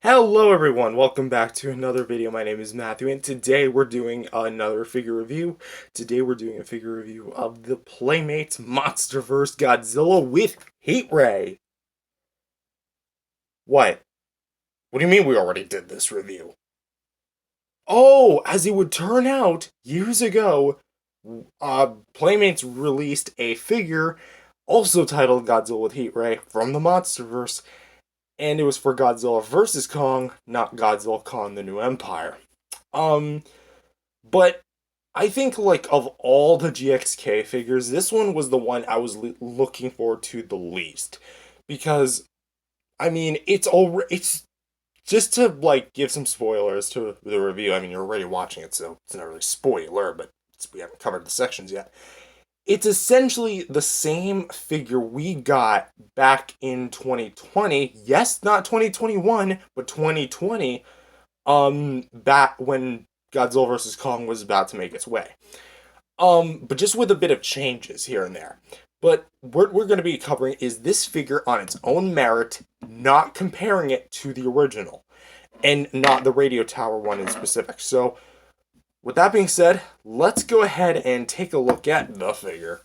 Hello everyone, welcome back to another video. My name is Matthew and today we're doing another figure review. Today we're doing a figure review of the Playmates Monsterverse Godzilla with Heat Ray. What? What do you mean we already did this review? Oh, as it would turn out, years ago, Playmates released a figure also titled Godzilla with Heat Ray from the Monsterverse, and it was for Godzilla vs. Kong, not Godzilla Kong the New Empire. Um, but I think like of all the GXK figures, this one was the one I was looking forward to the least because I mean it's just to like give some spoilers to the review. I mean you're already watching it, so it's not really spoiler, but we haven't covered the sections yet. It's essentially the same figure we got back in 2020. Yes, not 2021, but 2020. Back when Godzilla vs. Kong was about to make its way. But just with a bit of changes here and there. But what we're going to be covering is this figure on its own merit, not comparing it to the original, and not the radio tower one in specific. So, with that being said, let's go ahead and take a look at the figure.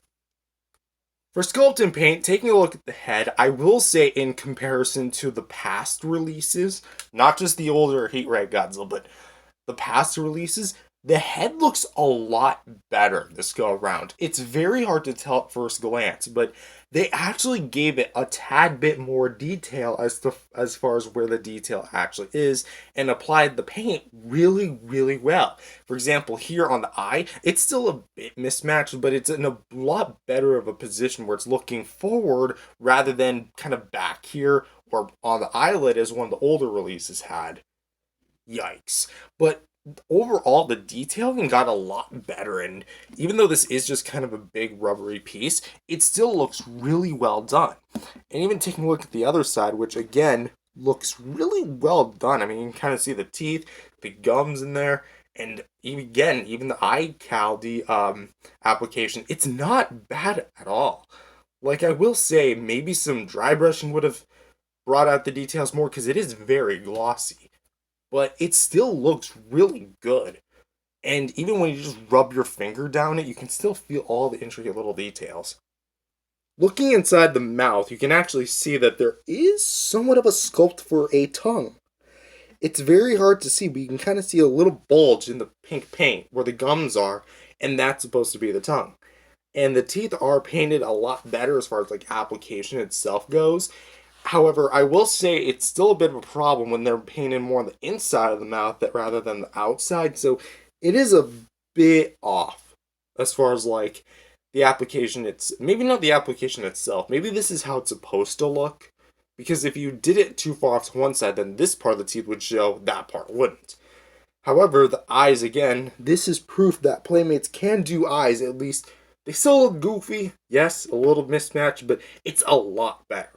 For sculpt and paint, taking a look at the head, I will say in comparison to the past releases, not just the older Heat Ray Godzilla, but the past releases, the head looks a lot better this go around. It's very hard to tell at first glance, but they actually gave it a tad bit more detail as far as where the detail actually is and applied the paint really well. For example, here on the eye, it's still a bit mismatched, but it's in a lot better of a position where it's looking forward rather than kind of back here or on the eyelid as one of the older releases had. Yikes. But overall, the detailing got a lot better, and even though this is just kind of a big rubbery piece, it still looks really well done. And even taking a look at the other side, which again looks really well done. I mean, you can kind of see the teeth, the gums in there, and even the eye cal application, it's not bad at all. Like I will say, maybe some dry brushing would have brought out the details more because it is very glossy, but it still looks really good. And even when you just rub your finger down it, you can still feel all the intricate little details. Looking inside the mouth, you can actually see that there is somewhat of a sculpt for a tongue. It's very hard to see, but you can kind of see a little bulge in the pink paint where the gums are, and that's supposed to be the tongue. And the teeth are painted a lot better as far as like application itself goes. However, I will say it's still a bit of a problem when they're painted more on the inside of the mouth rather than the outside. So it is a bit off as far as like the application. It's maybe not the application itself. Maybe this is how it's supposed to look. Because if you did it too far off to one side, then this part of the teeth would show, that part wouldn't. However, the eyes, again, this is proof that Playmates can do eyes, at least. They still look goofy, yes, a little mismatched, but it's a lot better.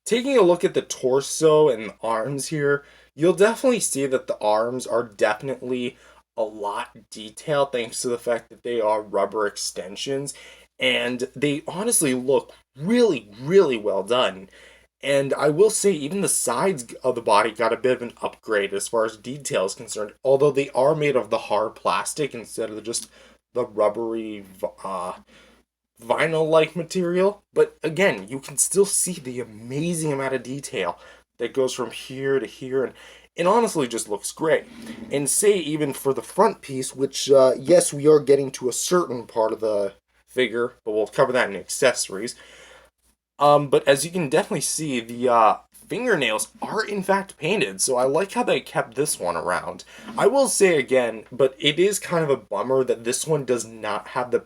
Taking a look at the torso and the arms here, you'll definitely see that the arms are definitely a lot detailed thanks to the fact that they are rubber extensions, and they honestly look really well done. And I will say, even the sides of the body got a bit of an upgrade as far as detail is concerned, although they are made of the hard plastic instead of just the rubbery vinyl-like material. But again, you can still see the amazing amount of detail that goes from here to here, and it honestly just looks great. And say even for the front piece, which yes, we are getting to a certain part of the figure, but we'll cover that in accessories. But as you can definitely see, the fingernails are in fact painted, so I like how they kept this one around. I will say again, but it is kind of a bummer that this one does not have the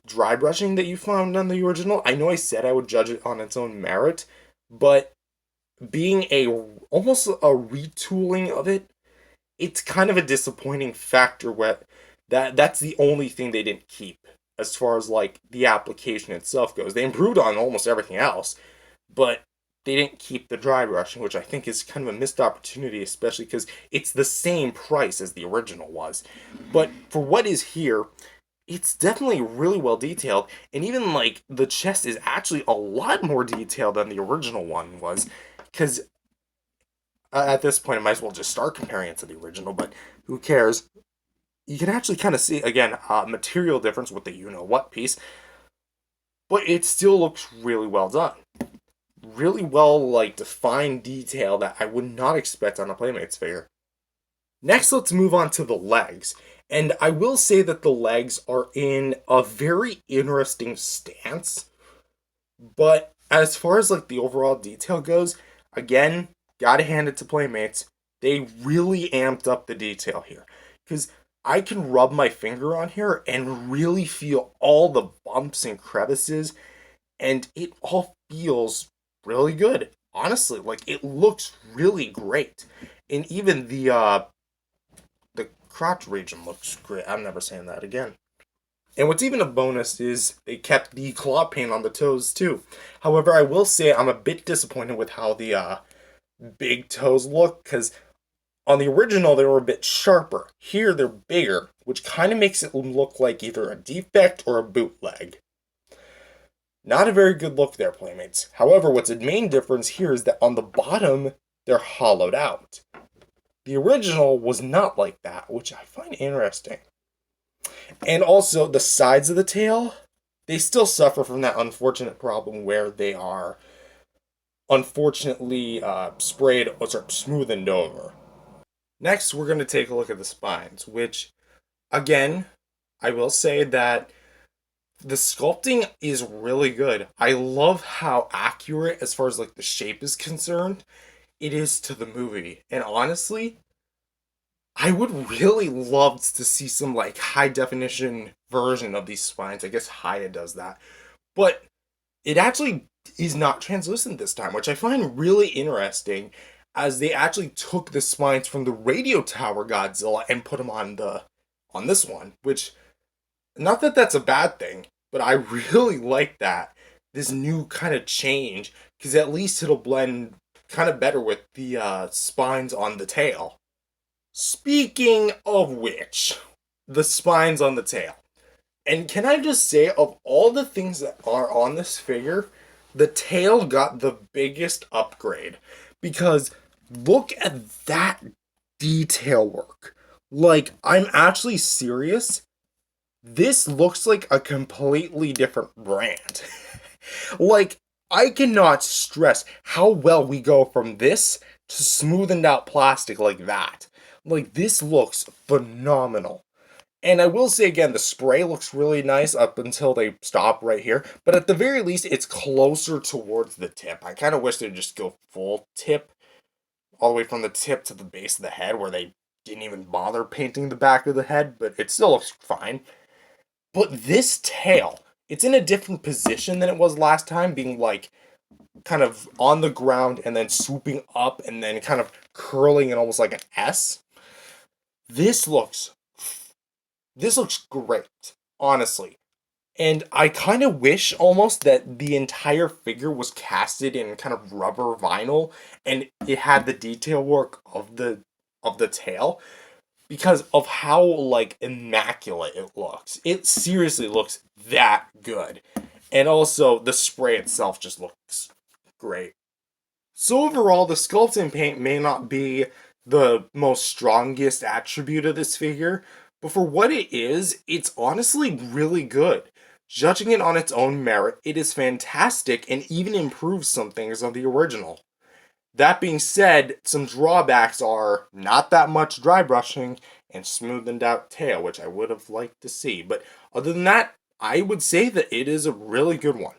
dry brushing that you found on the original. I know I said I would judge it on its own merit, but being almost a retooling of it, it's kind of a disappointing factor where that's the only thing they didn't keep as far as like the application itself goes. They improved on almost everything else, but they didn't keep the dry brushing, which I think is kind of a missed opportunity, especially because it's the same price as the original was. But for what is here, it's definitely really well detailed, and even like the chest is actually a lot more detailed than the original one was. because at this point I might as well just start comparing it to the original, but who cares? You can actually kind of see, again, material difference with the you-know-what piece, but it still looks really well done. Really well, like, defined detail that I would not expect on a Playmates figure. Next, let's move on to the legs. And I will say that the legs are in a very interesting stance. But as far as like the overall detail goes, again, gotta hand it to Playmates. They really amped up the detail here. Because I can rub my finger on here and really feel all the bumps and crevices, and it all feels really good. Honestly, like it looks really great. And even the crotch region looks great. I'm never saying that again. And what's even a bonus is they kept the claw paint on the toes too. However, I will say I'm a bit disappointed with how the big toes look, because on the original they were a bit sharper. Here they're bigger, which kind of makes it look like either a defect or a bootleg. Not a very good look there, Playmates. However, what's the main difference here is that on the bottom they're hollowed out. The original was not like that, which I find interesting. And also, the sides of the tail, they still suffer from that unfortunate problem where they are unfortunately sprayed or smoothened over. Next, we're going to take a look at the spines, which, again, I will say that the sculpting is really good. I love how accurate, as far as like the shape is concerned, it is to the movie. And honestly, I would really love to see some like high definition version of these spines. I guess Haya does that. But it actually is not translucent this time, which I find really interesting, as they actually took the spines from the radio tower Godzilla and put them on this one, which, not that that's a bad thing, but I really like that, this new kind of change, because at least it'll blend kind of better with the spines on the tail. Speaking of which, the spines on the tail. And can I just say, of all the things that are on this figure, the tail got the biggest upgrade. Because look at that detail work. Like, I'm actually serious. This looks like a completely different brand. Like, I cannot stress how well we go from this to smoothened out plastic like that. Like, this looks phenomenal. And I will say again, the spray looks really nice up until they stop right here. But at the very least, it's closer towards the tip. I kind of wish they'd just go full tip, all the way from the tip to the base of the head, where they didn't even bother painting the back of the head, but it still looks fine. But this tail, it's in a different position than it was last time, being like kind of on the ground and then swooping up and then kind of curling in almost like an S. This looks this looks great, honestly. And I kind of wish almost that the entire figure was casted in kind of rubber vinyl and it had the detail work of the tail, because of how like immaculate it looks. It seriously looks that good. And also the spray itself just looks great. So overall, the sculpting paint may not be the most strongest attribute of this figure, but for what it is, it's honestly really good. Judging it on its own merit, it is fantastic and even improves some things on the original. That being said, some drawbacks are not that much dry brushing and smoothened out tail, which I would have liked to see. But other than that, I would say that it is a really good one.